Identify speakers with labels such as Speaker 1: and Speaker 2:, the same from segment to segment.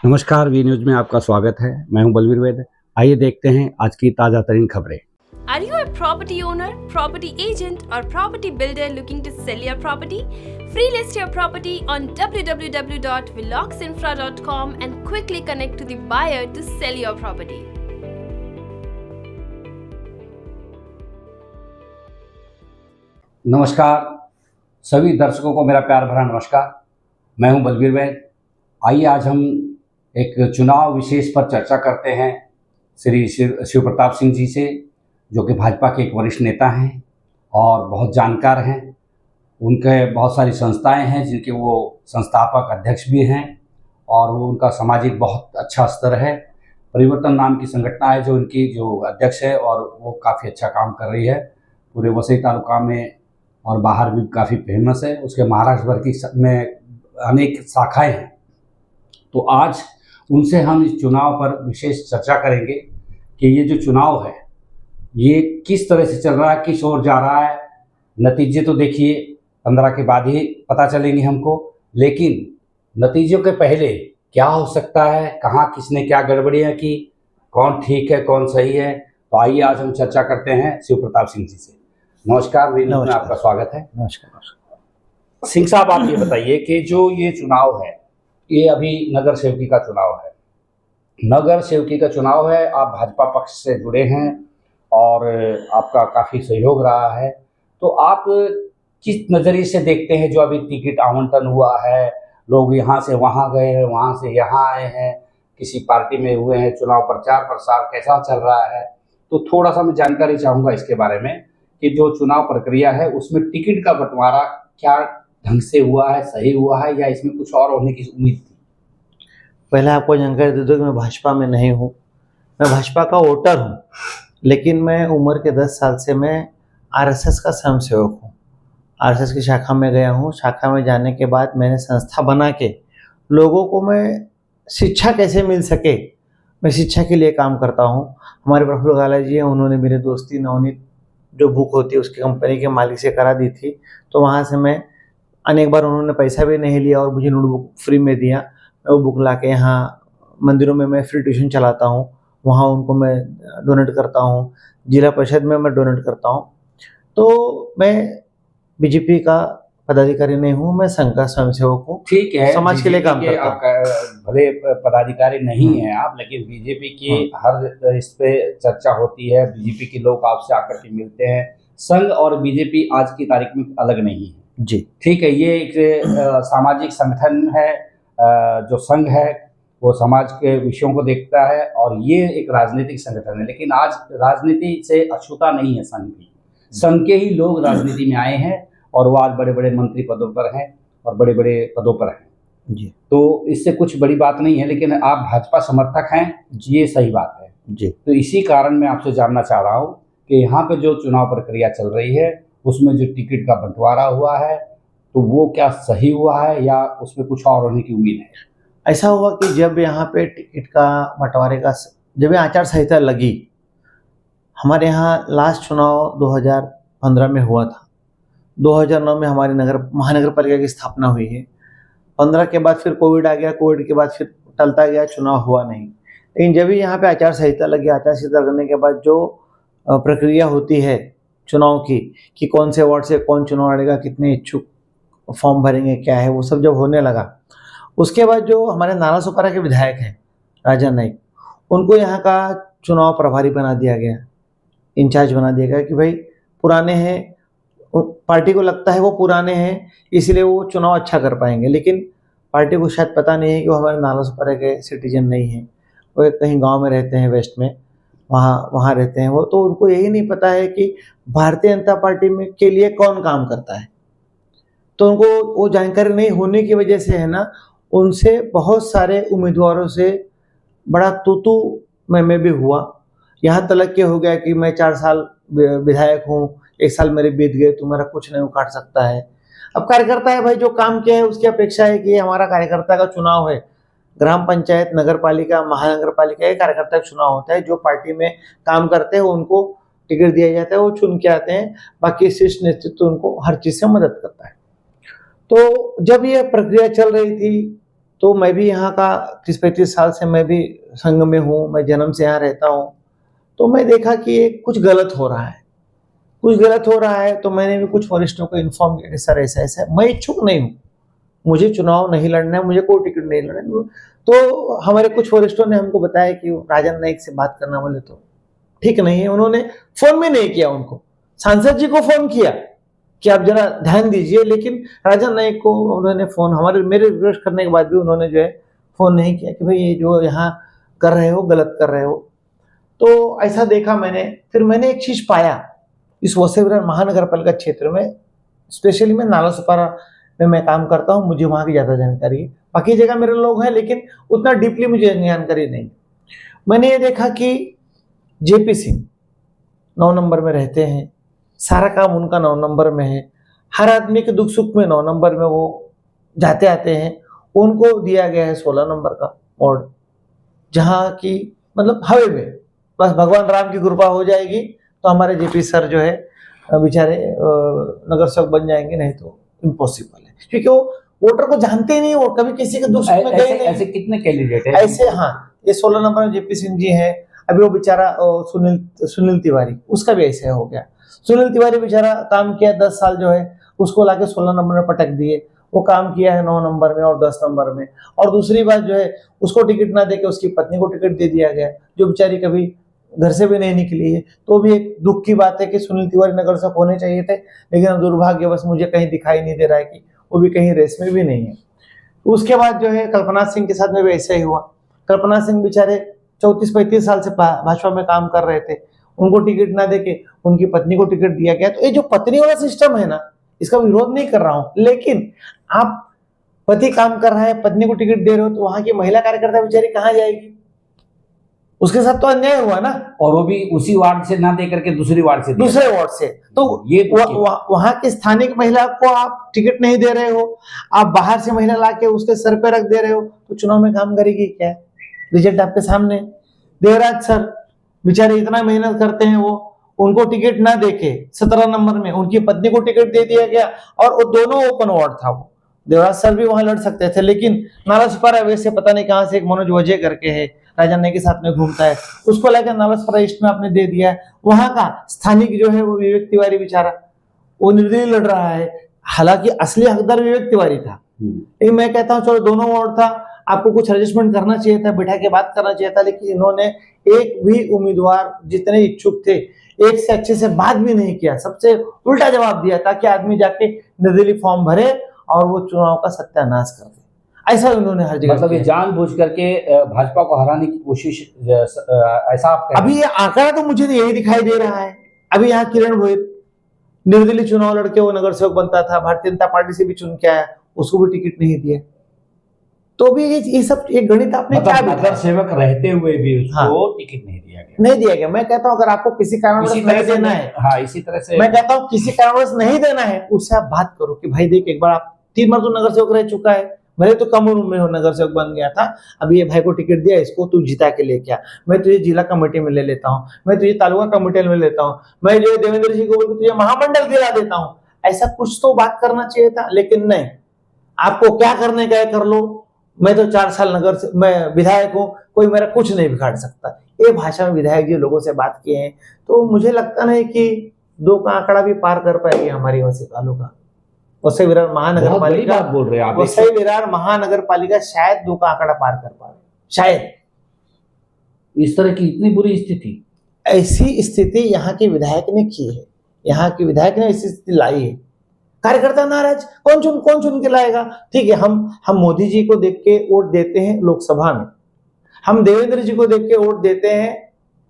Speaker 1: नमस्कार, V news में आपका स्वागत है। मैं हूं बलवीर वैद। आइए देखते हैं आज की ताज़ा तरीन खबरें।
Speaker 2: Are you a property owner, property agent, or property builder looking to sell your property? Free list your property on www.veloxinfra.com and quickly connect to the buyer to sell your property.
Speaker 1: नमस्कार, सभी दर्शकों को मेरा प्यार भरा नमस्कार। मैं हूं बलवीर वैद। आइए आज हम एक चुनाव विशेष पर चर्चा करते हैं श्री शिव प्रताप सिंह जी से, जो कि भाजपा के एक वरिष्ठ नेता हैं और बहुत जानकार हैं। उनके बहुत सारी संस्थाएं हैं जिनके वो संस्थापक अध्यक्ष भी हैं और वो उनका सामाजिक बहुत अच्छा स्तर है। परिवर्तन नाम की संगठन है जो उनकी जो अध्यक्ष है और वो काफ़ी अच्छा काम कर रही है। पूरे वसई तालुका में और बाहर भी काफ़ी फेमस है। उसके महाराष्ट्र भर की में अनेक शाखाएँ हैं। तो आज उनसे हम इस चुनाव पर विशेष चर्चा करेंगे कि ये जो चुनाव है ये किस तरह से चल रहा है, किस ओर जा रहा है। नतीजे तो देखिए 15 के बाद ही पता चलेंगे हमको, लेकिन नतीजों के पहले क्या हो सकता है, कहाँ किसने क्या गड़बड़ियाँ की, कौन ठीक है कौन सही है। तो आइए आज हम चर्चा करते हैं शिव प्रताप सिंह जी से। नमस्कार, वीर में आपका स्वागत है।
Speaker 3: नमस्कार
Speaker 1: सिंह साहब, आप ये बताइए कि जो ये चुनाव है ये अभी नगर सेवकी का चुनाव है। नगर सेवकी का चुनाव है, आप भाजपा पक्ष से जुड़े हैं और आपका काफ़ी सहयोग रहा है। तो आप किस नज़रिए से देखते हैं जो अभी टिकट आवंटन हुआ है, लोग यहाँ से वहाँ गए हैं, वहाँ से यहाँ आए हैं, किसी पार्टी में हुए हैं, चुनाव प्रचार प्रसार कैसा चल रहा है, तो थोड़ा सा मैं जानकारी चाहूँगा इसके बारे में कि जो चुनाव प्रक्रिया है उसमें टिकट का बंटवारा क्या ढंग से हुआ है, सही हुआ है, या इसमें कुछ और होने की उम्मीद थी?
Speaker 3: पहले आपको जानकारी दे दूं कि मैं भाजपा में नहीं हूँ। मैं भाजपा का वोटर हूँ, लेकिन मैं उम्र के 10 साल से मैं आरएसएस का स्वयंसेवक हूँ। आरएसएस की शाखा में गया हूँ। शाखा में जाने के बाद मैंने संस्था बना के लोगों को मैं शिक्षा कैसे मिल सके, मैं शिक्षा के लिए काम करता हूँ। हमारे प्रफुल्ल गाला जी हैं, उन्होंने मेरी दोस्ती नवनीत जो बुक होती है उसकी कंपनी के मालिक से करा दी थी। तो वहाँ से मैं अनेक बार, उन्होंने पैसा भी नहीं लिया और मुझे नोटबुक फ्री में दिया। मैं वो बुक ला के यहाँ मंदिरों में मैं फ्री ट्यूशन चलाता हूँ, वहाँ उनको मैं डोनेट करता हूँ। जिला परिषद में मैं डोनेट करता हूँ। तो मैं बीजेपी का पदाधिकारी नहीं हूँ, मैं संघ का स्वयंसेवक हूँ।
Speaker 1: ठीक है,
Speaker 3: समाज के लिए काम करता हूँ।
Speaker 1: भले पदाधिकारी नहीं हैं आप, लेकिन बीजेपी की हर इस पे चर्चा होती है। बीजेपी के लोग आपसे आकर के मिलते हैं। संघ और बीजेपी आज की तारीख में अलग नहीं है
Speaker 3: जी।
Speaker 1: ठीक है, ये एक सामाजिक संगठन है। जो संघ है वो समाज के विषयों को देखता है और ये एक राजनीतिक संगठन है। लेकिन आज राजनीति से अछूता नहीं है संघ भी। संघ के ही लोग राजनीति में आए हैं और वो आज बड़े बड़े मंत्री पदों पर हैं और बड़े बड़े पदों पर हैं
Speaker 3: जी।
Speaker 1: तो इससे कुछ बड़ी बात नहीं है, लेकिन आप भाजपा समर्थक हैं, ये सही बात है
Speaker 3: जी।
Speaker 1: तो इसी कारण मैं आपसे जानना चाह रहा हूँ कि यहाँ पे जो चुनाव प्रक्रिया चल रही है उसमें जो टिकट का बंटवारा हुआ है तो वो क्या सही हुआ है या उसमें कुछ और होने की उम्मीद है?
Speaker 3: ऐसा हुआ कि जब यहाँ पे टिकट का बंटवारे का जब ये आचार संहिता लगी, हमारे यहाँ लास्ट चुनाव 2015 में हुआ था। 2009 में हमारी महानगर पालिका की स्थापना हुई है। 15 के बाद फिर कोविड आ गया, कोविड के बाद फिर टलता गया, चुनाव हुआ नहीं। लेकिन जब भी यहाँ पे आचार संहिता लगी, आचार संहिता लगने के बाद जो प्रक्रिया होती है चुनाव की कि कौन से वार्ड से कौन चुनाव लड़ेगा, कितने इच्छुक फॉर्म भरेंगे, क्या है, वो सब जब होने लगा, उसके बाद जो हमारे नालासोपारा के विधायक हैं राजा नाइक, उनको यहाँ का चुनाव प्रभारी बना दिया गया, इंचार्ज बना दिया गया कि भाई पुराने हैं, पार्टी को लगता है वो पुराने हैं इसलिए वो चुनाव अच्छा कर पाएंगे। लेकिन पार्टी को शायद पता नहीं है कि वो हमारे नालासोपारा के सिटीजन नहीं हैं, वो कहीं गाँव में रहते हैं, वेस्ट में, वहाँ रहते हैं वो। तो उनको यही नहीं पता है कि भारतीय जनता पार्टी में के लिए कौन काम करता है। तो उनको वो जानकारी नहीं होने की वजह से है ना, उनसे बहुत सारे उम्मीदवारों से बड़ा तू मैं भी हुआ। यहाँ तलक के हो गया कि मैं 4 साल विधायक हूँ, 1 साल मेरे बीत गए, तुम्हारा कुछ नहीं उखाड़ सकता है। अब कार्यकर्ता है भाई, जो काम किया है उसकी अपेक्षा है कि हमारा कार्यकर्ता का चुनाव है। ग्राम पंचायत, नगर पालिका, महानगर पालिका, ये कार्यकर्ता का चुनाव होता है। जो पार्टी में काम करते हैं उनको टिकट दिया जाता है, वो चुन के आते हैं। बाकी शीर्ष नेतृत्व उनको हर चीज़ से मदद करता है। तो जब ये प्रक्रिया चल रही थी तो मैं भी यहाँ का 30-35 साल से मैं भी संघ में हूँ, मैं जन्म से यहाँ रहता हूँ। तो मैं देखा कि ये कुछ गलत हो रहा है, कुछ गलत हो रहा है। तो मैंने भी कुछ वरिष्ठों को इन्फॉर्म किया कि सर ऐसा ऐसा है, मैं इच्छुक नहीं हूँ, मुझे चुनाव नहीं लड़ना है, मुझे कोई टिकट नहीं लड़ना है। तो हमारे कुछ वरिष्ठों ने हमको बताया कि राजन नाईक से बात करना, बोले तो ठीक नहीं है। उन्होंने फोन भी नहीं किया, उनको सांसद जी को फोन किया कि आप जरा ध्यान दीजिए, लेकिन राजन नाईक को उन्होंने फोन, मेरे रिक्वेस्ट करने के बाद भी उन्होंने जो है फोन नहीं किया कि भाई ये जो यहाँ कर रहे हो गलत कर रहे हो। तो ऐसा देखा मैंने। फिर मैंने एक चीज पाया इस वसई विरार महानगर पालिका क्षेत्र में, स्पेशली मैं नालासोपारा में मैं काम करता हूँ, मुझे वहाँ की ज़्यादा जानकारी है। बाकी जगह मेरे लोग हैं लेकिन उतना डीपली मुझे जानकारी नहीं। मैंने ये देखा कि जेपी सिंह 9 नंबर में रहते हैं, सारा काम उनका 9 नंबर में है, हर आदमी के दुख सुख में 9 नंबर में वो जाते आते हैं। उनको दिया गया है 16 नंबर का वार्ड, जहाँ की मतलब हवे में बस भगवान राम की कृपा हो जाएगी तो हमारे जेपी सर जो है बेचारे नगर सेवक बन जाएंगे, नहीं तो इम्पॉसिबल है, क्योंकि वो वोटर को जानते ही नहीं और कभी किसी के दुख सुख में गए नहीं।
Speaker 1: ऐसे कितने कैंडिडेट है
Speaker 3: ऐसे? हाँ, ये 16 नंबर में जेपी सिंह जी है। अभी वो बेचारा सुनील तिवारी, उसका भी ऐसे हो गया। सुनील तिवारी बेचारा काम किया 10 साल जो है, उसको लाके 16 नंबर में पटक दिए। वो काम किया है 9 नंबर में और 10 नंबर में। और दूसरी बात जो है, उसको टिकट ना देके उसकी पत्नी को टिकट दे दिया गया, जो बेचारी कभी घर से भी नहीं निकली है। तो भी एक दुख की बात है कि सुनील तिवारी नगर सेवक होने चाहिए थे, लेकिन दुर्भाग्यवश मुझे कहीं दिखाई नहीं दे रहा है कि वो भी कहीं रेस में भी नहीं है। उसके बाद जो है कल्पना सिंह के साथ में भी ऐसा ही हुआ। कल्पना सिंह बेचारे 34-35 साल से भाजपा में काम कर रहे थे, उनको टिकट ना देके उनकी पत्नी को टिकट दिया गया। तो ये जो पत्नी वाला सिस्टम है ना, इसका विरोध नहीं कर रहा हूं, लेकिन आप पति काम कर रहा है, पत्नी को टिकट दे रहे हो, तो वहां की महिला कार्यकर्ता बेचारी कहाँ जाएगी? उसके साथ तो अन्याय हुआ ना।
Speaker 1: और वो भी उसी वार्ड से ना दे करके दूसरे वार्ड से
Speaker 3: दूसरे वार्ड से। तो
Speaker 1: ये
Speaker 3: वहां की स्थानिक महिला को आप टिकट नहीं दे रहे हो, आप बाहर से महिला लाके उसके सर पे रख दे रहे हो, तो चुनाव में काम करेगी क्या? रिजल्ट आपके सामने। देवराज सर बेचारे इतना मेहनत करते हैं, वो उनको टिकट ना देके 17 नंबर में उनकी पत्नी को टिकट दे दिया गया, और वो दोनों ओपन वार्ड था। वो देवराज सर भी वहां लड़ सकते थे, लेकिन नालासोपारा वैसे पता नहीं कहां से एक मनोज वजह करके है, राजन नाईक के साथ में घूमता है, उसको लेकर नालासोपारा ईस्ट में आपने दे दिया है। वहां का स्थानिक जो है वो विवेक तिवारी बेचारा वो निर्दलीय लड़ रहा है, हालांकि असली हकदार विवेक तिवारी था। लेकिन मैं कहता हूँ चलो दोनों वार्ड था, आपको कुछ एडजस्टमेंट करना चाहिए था, बैठा के बात करना चाहिए था, लेकिन इन्होंने एक भी उम्मीदवार जितने इच्छुक थे एक से अच्छे से बात भी नहीं किया, सबसे उल्टा जवाब दिया ताकि आदमी जाके निर्दलीय फॉर्म भरे और वो चुनाव का सत्यानाश कर दे। ऐसा उन्होंने हर जगह
Speaker 1: मतलब ये जानबूझ करके भाजपा को हराने की कोशिश, ऐसा आप
Speaker 3: अभी ये आंकड़ा तो मुझे यही दिखाई दे रहा है। अभी यहाँ किरण भोईर निर्दलीय चुनाव लड़के वो नगर सेवक बनता था, भारतीय जनता पार्टी से भी चुन के आया, उसको भी टिकट नहीं दिया। तो भी ये सब एक गणित आपने क्या
Speaker 1: नगर सेवक रहते हुए भी उसको टिकट नहीं दिया गया।
Speaker 3: नहीं दिया गया। मैं कहता हूँ अगर आपको किसी कारणवश नहीं देना है,
Speaker 1: हाँ इसी तरह से
Speaker 3: मैं कहता हूँ किसी कारणवश नहीं देना है, उससे आप बात करो कि भाई देख एक बार आप 3 बार तो नगर सेवक रह चुका है, भले तो कम उम्र में हो नगर सेवक बन गया था, अभी ये भाई को टिकट दिया, इसको तू जिता के लेके आ, मैं तुझे जिला कमेटी में ले लेता हूँ, मैं तुझे तालुका कमेटी में लेता हूँ, मैं जो देवेंद्र जी को तुझे महामंडल दिला देता हूँ। ऐसा कुछ तो बात करना चाहिए था, लेकिन नहीं, आपको क्या करने का है कर लो, मैं तो 4 साल मैं विधायक हूँ, कोई मेरा कुछ नहीं बिगाड़ सकता। ये भाषा में विधायक जी लोगों से बात किए हैं, तो मुझे लगता नहीं कि 2 का आंकड़ा भी पार कर पाएगी हमारी वसई तालुका, वसई विरार महानगर पालिका
Speaker 1: बोल रहे हैं आप।
Speaker 3: वसई विरार महानगर पालिका शायद 2 का आंकड़ा पार कर पाए, शायद।
Speaker 1: इस तरह की इतनी बुरी स्थिति,
Speaker 3: ऐसी स्थिति यहाँ के विधायक ने की है, यहाँ के विधायक ने ऐसी स्थिति लाई है। कार्यकर्ता नाराज, कौन चुन के लाएगा? ठीक है, हम मोदी जी को देख के वोट देते हैं लोकसभा में, हम देवेंद्र जी को देख के वोट देते हैं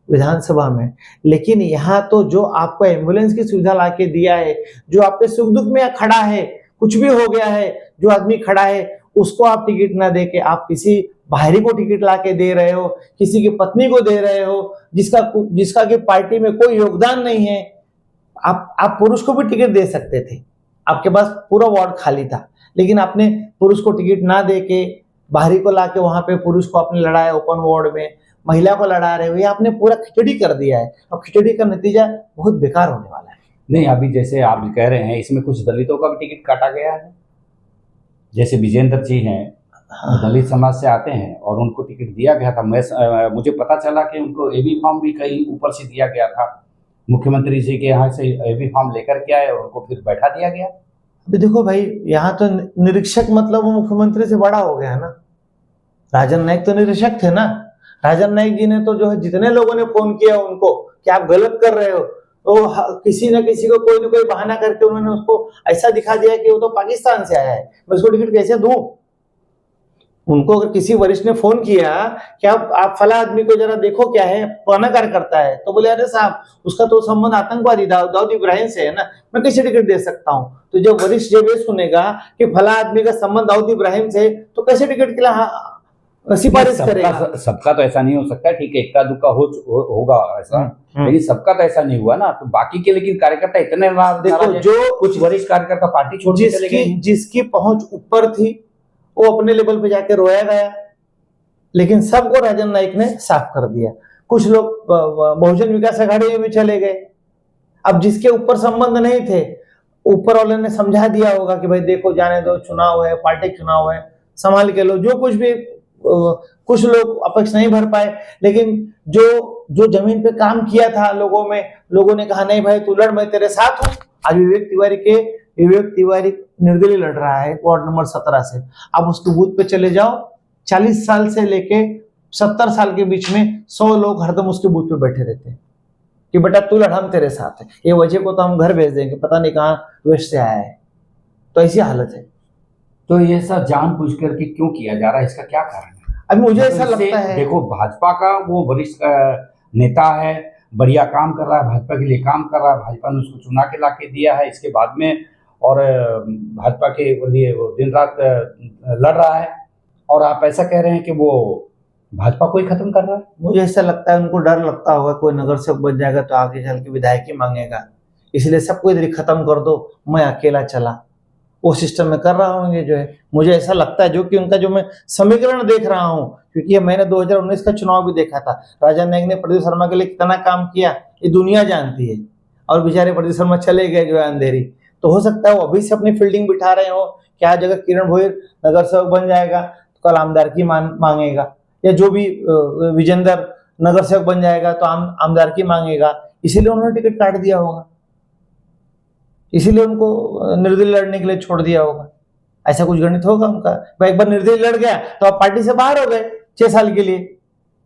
Speaker 3: विधानसभा में, लेकिन यहाँ तो जो आपको एम्बुलेंस की सुविधा लाके दिया है, जो आपके सुख दुख में खड़ा है, कुछ भी हो गया है, जो आदमी खड़ा है उसको आप टिकट ना देके आप किसी बाहरी को टिकट लाके दे रहे हो, किसी की पत्नी को दे रहे हो, जिसका कि पार्टी में कोई योगदान नहीं है। आप पुरुष को भी टिकट दे सकते थे, आपके पास पूरा वार्ड खाली था, लेकिन आपने पुरुष को टिकट ना देके बाहरी को लाके वहां पे पुरुष को आपने लड़ाया ओपन वार्ड में, महिला को लड़ा रहे हो, ये आपने पूरा खिचड़ी कर दिया है, और खिचड़ी का नतीजा बहुत बेकार होने वाला है।
Speaker 1: नहीं, अभी जैसे आप कह रहे हैं इसमें कुछ दलितों का भी टिकट काटा गया है, जैसे विजेंद्र जी हैं, दलित समाज से आते हैं और उनको टिकट दिया गया था। मुझे पता चला कि उनको एबी फॉर्म भी कहीं ऊपर से दिया गया था, मुख्यमंत्री जी के यहाँ से एबी फॉर्म लेकर के आए और उनको फिर बैठा दिया गया।
Speaker 3: अभी देखो भाई, यहाँ तो निरीक्षक मतलब वो मुख्यमंत्री से बड़ा हो गया है ना। राजन नाईक तो निरीक्षक थे ना। राजन नाईक जी ने तो जो है जितने लोगों ने फोन किया उनको कि आप गलत कर रहे हो, तो किसी न किसी को कोई न कोई बहाना करके उन्होंने उसको ऐसा दिखा दिया कि वो तो पाकिस्तान से आया है, मैं उसको टिकट कैसे दूं। उनको अगर किसी वरिष्ठ ने फोन किया कि आप फला आदमी को जरा देखो क्या है, पुराना कार्यकर्ता है, तो बोले अरे साहब उसका तो संबंध आतंकवादी दाऊद इब्राहिम से है ना, मैं कैसे टिकट दे सकता हूँ। तो जब वरिष्ठ जब ये सुनेगा कि फला आदमी का संबंध दाऊद इब्राहिम से, तो कैसे टिकट के लिए सिफारिश करेगा।
Speaker 1: सबका तो ऐसा नहीं हो सकता, ठीक है, इक्का दुक्का होगा ऐसा, लेकिन सबका तो ऐसा नहीं हुआ ना। तो बाकी के लेकिन कार्यकर्ता इतने
Speaker 3: देखो, जो
Speaker 1: कुछ वरिष्ठ कार्यकर्ता पार्टी छोड़ के चले गए,
Speaker 3: जिसकी पहुंच ऊपर थी वो अपने लेवल पे जाके रोया गया, लेकिन सबको राजन नाईक ने साफ कर दिया। कुछ लोग बहुजन विकास आघाड़ी में भी चले गए। अब जिसके ऊपर संबंध नहीं थे, ऊपर वाले ने समझा दिया होगा कि भाई देखो जाने दो, चुनाव है, पार्टी चुनाव है, संभाल के लो। जो कुछ भी कुछ लोग अपेक्षा नहीं भर पाए, लेकिन जो जमीन पे काम किया था लोगों में, लोगों ने कहा नहीं भाई तू लड़, मैं तेरे साथ हूं। आज विवेक तिवारी निर्दलीय लड़ रहा है वार्ड नंबर 17 से। आप उसके बूथ पे चले जाओ, 40 साल से लेके 70 साल के बीच में 100 लोग हरदम उसके बूथ पे बैठे रहते हैं कि बेटा तू लड़, हम तेरे साथ है। ये वजह को तो हम घर भेज देंगे, पता नहीं कहाँ वेस्ट से आया है। तो ऐसी हालत है।
Speaker 1: तो ये सब जानबूझ करके क्यों किया जा रहा है, इसका क्या कारण है?
Speaker 3: अभी मुझे ऐसा लगता है,
Speaker 1: देखो भाजपा का वो वरिष्ठ नेता है, बढ़िया काम कर रहा है, भाजपा के लिए काम कर रहा है, भाजपा ने उसको चुना के ला के दिया है इसके बाद में, और भाजपा के लिए वो दिन रात लड़ रहा है, और आप ऐसा कह रहे हैं कि वो भाजपा को ही खत्म कर रहा है।
Speaker 3: मुझे ऐसा लगता है उनको डर लगता होगा कोई नगर सेवक बन जाएगा तो आगे चल के विधायकी मांगेगा, इसलिए सबको इधर खत्म कर दो, मैं अकेला चला। वो सिस्टम में कर रहा हूँ ये जो है, मुझे ऐसा लगता है। जो कि उनका जो मैं समीकरण देख रहा हूँ, क्योंकि मैंने 2019 का चुनाव भी देखा था, राजन नाईक ने प्रदीप शर्मा के लिए कितना काम किया ये दुनिया जानती है, और बेचारे प्रदीप शर्मा चले गए जो है अंधेरी। तो हो सकता है वो अभी से अपनी फील्डिंग बिठा रहे हो कि आज अगर किरण भोईर नगर सेवक बन जाएगा तो कल आमदारकी मांगेगा, या जो भी विजेंद्र नगर सेवक बन जाएगा तो आमदारकी मांगेगा, इसीलिए उन्होंने टिकट काट दिया होगा, इसीलिए उनको निर्दलीय लड़ने के लिए छोड़ दिया होगा। ऐसा कुछ गणित होगा उनका। भाई एक बार निर्दलीय लड़ गया तो आप पार्टी से बाहर हो गए 6 साल के लिए।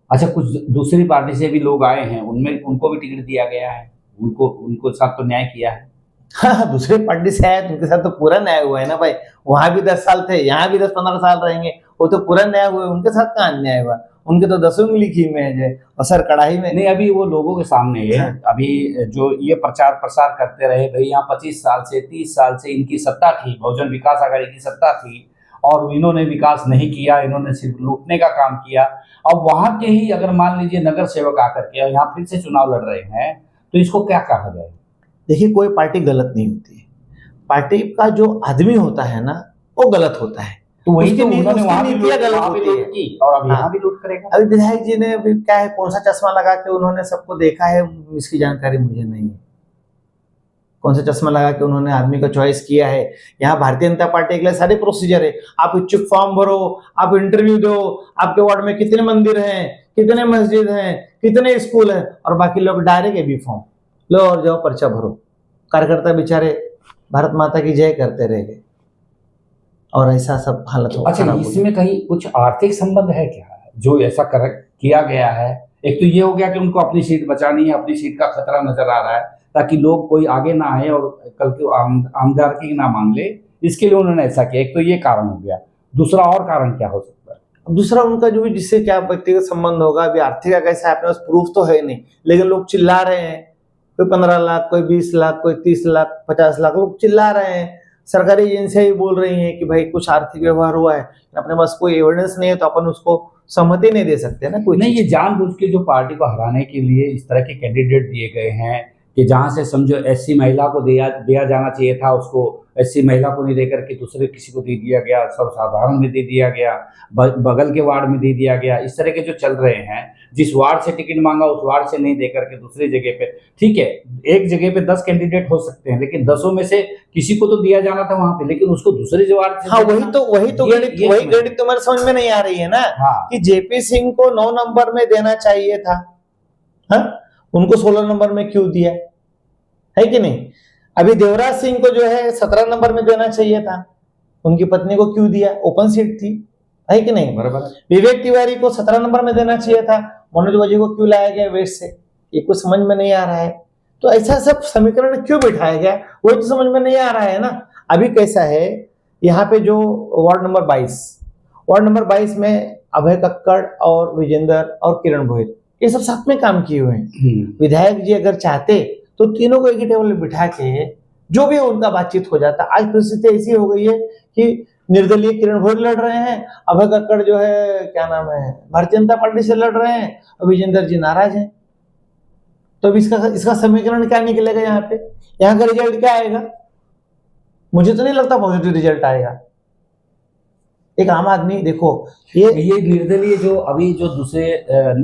Speaker 1: अच्छा, कुछ दूसरी पार्टी से भी लोग आए हैं, उनमें उनको भी टिकट दिया गया है, उनको साथ तो न्याय किया है।
Speaker 3: हाँ, दूसरे पार्टी से आए तो उनके साथ तो पूरा न्याय हुआ है ना भाई। वहां भी 10 साल थे, यहाँ भी 10-15 साल रहेंगे, वो तो पूरा न्याय हुआ। उनके साथ कहाँ न्याय हुआ? उनके तो 10 उंगली की में है और सर कढ़ाई में।
Speaker 1: नहीं, अभी वो लोगों के सामने है।
Speaker 3: हाँ।
Speaker 1: अभी जो ये प्रचार प्रसार करते रहे भाई यहाँ 25 साल से 30 साल से इनकी सत्ता थी, बहुजन विकास आघाड़ी की सत्ता थी, और इन्होंने विकास नहीं किया, इन्होंने सिर्फ लूटने का काम किया। अब वहां के ही अगर मान लीजिए नगर सेवक आकर के यहाँ फिर से चुनाव लड़ रहे हैं, तो इसको क्या कहा जाए?
Speaker 3: देखिए, कोई पार्टी गलत नहीं होती है, पार्टी का जो आदमी होता है ना वो गलत होता है।
Speaker 1: तो वही तो उन्होंने वहां भी
Speaker 3: नीतियां गलत
Speaker 1: वहां भी
Speaker 3: होती
Speaker 1: लूट
Speaker 3: है
Speaker 1: की और अब यहाँ भी लूट करेगा।
Speaker 3: अभी विधायक जी ने अभी क्या है, कौन सा चश्मा लगा के उन्होंने सबको देखा है, इसकी जानकारी मुझे नहीं है। कौन सा चश्मा लगा के उन्होंने आदमी का चॉइस किया है? यहाँ भारतीय जनता पार्टी के लिए सारे प्रोसीजर है। आप इच्छुक फॉर्म भरो, आप इंटरव्यू दो, आपके वार्ड में कितने मंदिर हैं, कितने मस्जिद हैं, कितने स्कूल हैं, और बाकी लोग डायरेक्ट एबी फॉर्म लो और जाओ पर्चा भरो। कार्यकर्ता बेचारे भारत माता की जय करते रह गए, और ऐसा सब हालत हो।
Speaker 1: अच्छा, इसमें कहीं कुछ आर्थिक संबंध है क्या जो ऐसा किया गया है? एक तो ये हो गया कि उनको अपनी सीट बचानी है, अपनी सीट का खतरा नजर आ रहा है, ताकि लोग कोई आगे ना आए और कल को आमदारकी ना मांग ले, इसके लिए उन्होंने ऐसा किया। एक तो ये कारण हो गया, दूसरा और कारण क्या हो सकता है?
Speaker 3: दूसरा उनका जो भी जिससे क्या व्यक्तिगत संबंध होगा। अभी आर्थिक का कैसा है, अपने पास प्रूफ तो है नहीं, लेकिन लोग चिल्ला रहे हैं, कोई 15 लाख, कोई 20 लाख, कोई 30 लाख, 50 लाख, लोग चिल्ला रहे हैं। सरकारी एजेंसियां ही बोल रही हैं कि भाई कुछ आर्थिक व्यवहार हुआ है, अपने पास कोई एविडेंस नहीं है तो अपन उसको सहमति नहीं दे सकते ना। कोई
Speaker 1: नहीं, ये जानबूझ के जो पार्टी को हराने के लिए इस तरह के कैंडिडेट दिए गए हैं कि जहां से समझो SC महिला को दिया जाना चाहिए था, उसको ऐसी महिला को नहीं देकर के दूसरे किसी को दे दिया गया, सर्वसाधारण में दे दिया गया, बगल के वार्ड में दे दिया गया, इस तरह के जो चल रहे हैं, जिस वार्ड से टिकट मांगा उस वार्ड से नहीं देकर के दूसरी जगह पे, ठीक है, एक जगह पे 10 कैंडिडेट हो सकते हैं, लेकिन 10 में से किसी को तो दिया जाना था वहां पे, लेकिन उसको दूसरे वार्ड से।
Speaker 3: हाँ, वही तो गणित तुम्हारे समझ में नहीं आ रही है ना।
Speaker 1: हाँ।
Speaker 3: कि जेपी सिंह को 9 नंबर में देना चाहिए था, हाँ, उनको 16 नंबर में क्यों दिया, है कि नहीं। अभी देवराज सिंह को जो है 17 नंबर में देना चाहिए था, उनकी पत्नी को क्यों दिया, ओपन सीट थी, है कि नहीं।
Speaker 1: बराबर।
Speaker 3: विवेक तिवारी को 17 नंबर में देना चाहिए था, मनोज वजी को क्यों लाया गया वेस्ट से, ये कुछ समझ में नहीं आ रहा है। तो ऐसा सब समीकरण क्यों बिठाया गया, वही तो समझ में नहीं आ रहा है ना। अभी कैसा है, यहाँ पे जो वार्ड नंबर 22 में अभय कक्कड़ और विजेंद्र और किरण भोईर ये सब साथ में काम किए हुए हैं। विधायक जी अगर चाहते तो तीनों को एक ही टेबल में बिठा के जो भी उनका बातचीत हो जाता। आज परिस्थिति ऐसी हो गई है कि निर्दलीय किरण भोईर लड़ रहे हैं, अभय कक्कड़ जो है क्या नाम है भारतीय जनता पार्टी से लड़ रहे हैं, और विजेंद्र जी नाराज हैं। तो अब इसका समीकरण क्या निकलेगा, यहाँ का रिजल्ट क्या आएगा। मुझे तो नहीं लगता पॉजिटिव रिजल्ट आएगा। एक आम आदमी देखो, ये
Speaker 1: निर्दलीय जो अभी जो दूसरे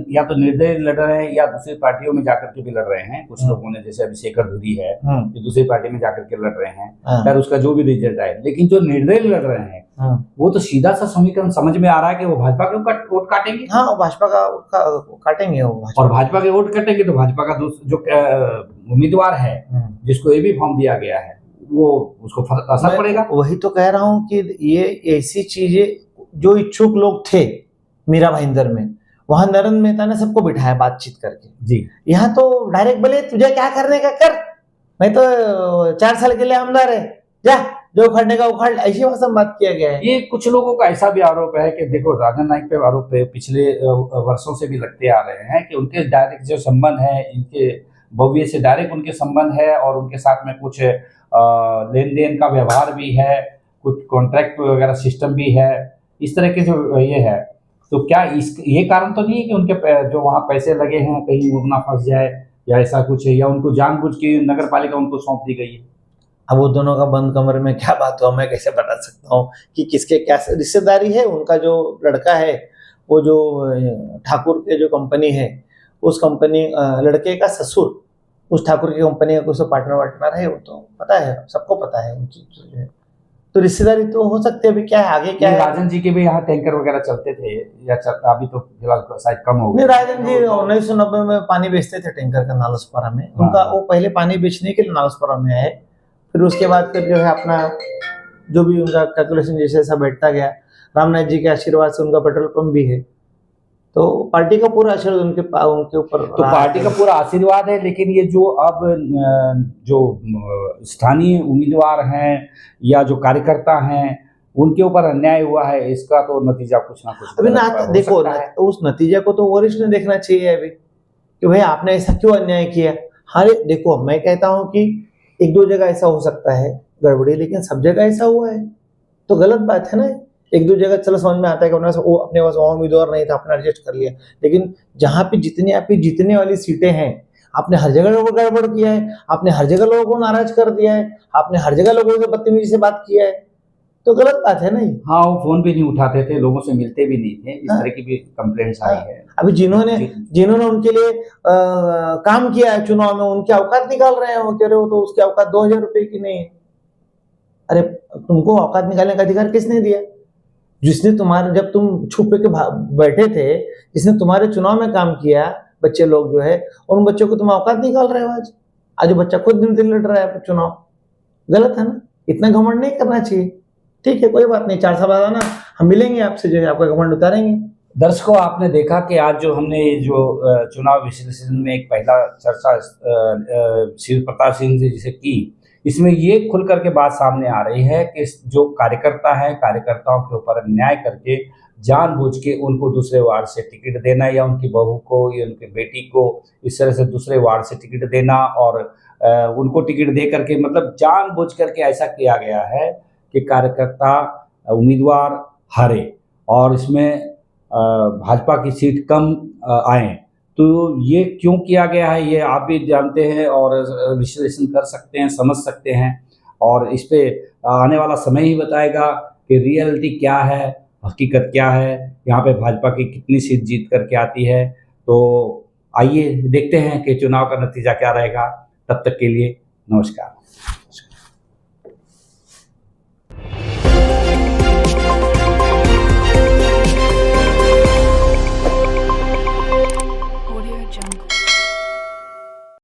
Speaker 1: या तो निर्दलीय लड़ रहे हैं या दूसरी पार्टियों में जाकर के भी लड़ रहे हैं, कुछ लोगों ने, जैसे अभिषेक धुरी है जो दूसरी पार्टी में जाकर के लड़ रहे हैं, खैर उसका जो भी रिजल्ट आए, लेकिन जो निर्दलीय लड़ रहे हैं वो तो सीधा सा समीकरण समझ में आ रहा है कि वो भाजपा के वोट काटेंगे।
Speaker 3: हाँ, भाजपा का काटेंगे वो,
Speaker 1: और भाजपा के वोट काटेंगे तो भाजपा का जो उम्मीदवार है जिसको एबी फॉर्म दिया गया है वो उसको असर पड़ेगा।
Speaker 3: वही तो कह रहा हूँ कि ये ऐसी चीजें जो इच्छुक लोग थे मीरा भाईंदर में, वहां नरेंद्र मेहता ने सबको बिठाया बातचीत करके जी। यहाँ तो डायरेक्ट बोले तुझे क्या करने का कर, नहीं तो 4 साल के लिए आमदार है, जा जो उखाड़ने का उखाड़, ऐसी भाषा में बात किया गया है।
Speaker 1: ये कुछ लोगों का ऐसा भी आरोप है कि देखो राजन नाईक पे आरोप है, पिछले वर्षों से भी लगते आ रहे हैं कि उनके डायरेक्ट जो संबंध है, इनके भव्य से डायरेक्ट उनके संबंध है और उनके साथ में कुछ लेन देन का व्यवहार भी है, कुछ कॉन्ट्रैक्ट वगैरह सिस्टम भी है, इस तरह के जो ये है। तो क्या ये कारण तो नहीं है कि उनके जो वहाँ पैसे लगे हैं कहीं वो ना फंस जाए या ऐसा कुछ है, या उनको जानबूझ के नगर पालिका उनको सौंप दी गई है।
Speaker 3: अब वो दोनों का बंद कमरे में क्या बात हुआ, मैं कैसे बता सकता हूँ कि किसके क्या रिश्तेदारी है। उनका जो लड़का है वो जो ठाकुर के जो कंपनी है, उस कंपनी लड़के का ससुर उस ठाकुर की कंपनी का कुछ पार्टनर है, वो तो पता है, सबको पता है उनकी चीजें। तो रिश्तेदारी तो हो सकती है। अभी क्या है आगे क्या है।
Speaker 1: राजन जी के भी यहाँ टैंकर वगैरह चलते थे या चलता, अभी तो फिलहाल शायद कम हो गया।
Speaker 3: राजन जी 1990 में पानी बेचते थे टैंकर का नालसपारा में। उनका वो पहले पानी बेचने के लिए नालसपारा में आए, फिर उसके बाद फिर जो है अपना जो भी उनका कैलकुलेशन जैसे ऐसा बैठता गया। रामनाथ जी के आशीर्वाद से उनका पेट्रोल पंप भी है, तो पार्टी का पूरा आशीर्वाद उनके ऊपर,
Speaker 1: तो पार्टी का पूरा आशीर्वाद है। लेकिन ये जो अब जो स्थानीय उम्मीदवार हैं या जो कार्यकर्ता हैं उनके ऊपर अन्याय हुआ है, इसका तो नतीजा कुछ ना कुछ
Speaker 3: अभी ना देखो उस नतीजे को तो वरिष्ठ ने देखना चाहिए अभी कि भाई आपने ऐसा क्यों अन्याय किया। हाँ देखो, मैं कहता हूँ कि 1-2 जगह ऐसा हो सकता है गड़बड़ी, लेकिन सब जगह ऐसा हुआ है तो गलत बात है ना। 1-2 जगह चलो समझ में आता है कि वो अपने पास वहाँ उम्मीदवार नहीं था, अपना एडजस्ट कर लिया, लेकिन जहाँ पे जितनी आपकी जीतने वाली सीटें हैं आपने हर जगह लोगों को गड़बड़ किया है, आपने हर जगह लोगों को नाराज कर दिया है, आपने हर जगह लोगों से बदतमीजी से बात किया है, तो गलत बात है ना।
Speaker 1: हाँ, वो फोन भी नहीं उठाते थे, लोगों से मिलते भी नहीं थे, इस तरह की भी कंप्लेंट्स आई है।
Speaker 3: अभी जिन्होंने उनके लिए काम किया है चुनाव में, उनकी औकात निकाल रहे हैं। वो कह रहे हो तो उसकी औकात 2000 रुपए की नहीं है। अरे तुमको औकात निकालने का अधिकार किसने दिया? जिसने तुम्हारे, जब तुम छुप के बैठे थे, जिसने तुम्हारे चुनाव में काम किया, बच्चे लोग जो है, उन बच्चों को तुम औकात निकाल रहे हो। आज बच्चा खुद दिन लड़ रहा है चुनाव, गलत है ना। इतना घमंड नहीं करना चाहिए। ठीक है, कोई बात नहीं, 4 साल बाद आना, हम मिलेंगे आपसे, जो है आपका घमंड उतारेंगे।
Speaker 1: दर्शकों, आपने देखा कि आज जो हमने जो चुनाव विश्लेषण में एक पहला चर्चा शिव प्रताप सिंह जी से की, इसमें ये खुल करके बात सामने आ रही है कि जो कार्यकर्ता है, कार्यकर्ताओं के ऊपर अन्याय करके जानबूझ के उनको दूसरे वार्ड से टिकट देना, या उनकी बहू को या उनकी बेटी को इस तरह से दूसरे वार्ड से टिकट देना, और उनको टिकट दे करके मतलब जानबूझ करके ऐसा किया गया है कि कार्यकर्ता उम्मीदवार हारे और इसमें भाजपा की सीट कम आए। तो ये क्यों किया गया है, ये आप भी जानते हैं और विश्लेषण कर सकते हैं, समझ सकते हैं। और इस पे आने वाला समय ही बताएगा कि रियलिटी क्या है, हकीकत क्या है, यहाँ पे भाजपा की कितनी सीट जीत करके आती है। तो आइए देखते हैं कि चुनाव का नतीजा क्या रहेगा। तब तक के लिए नमस्कार।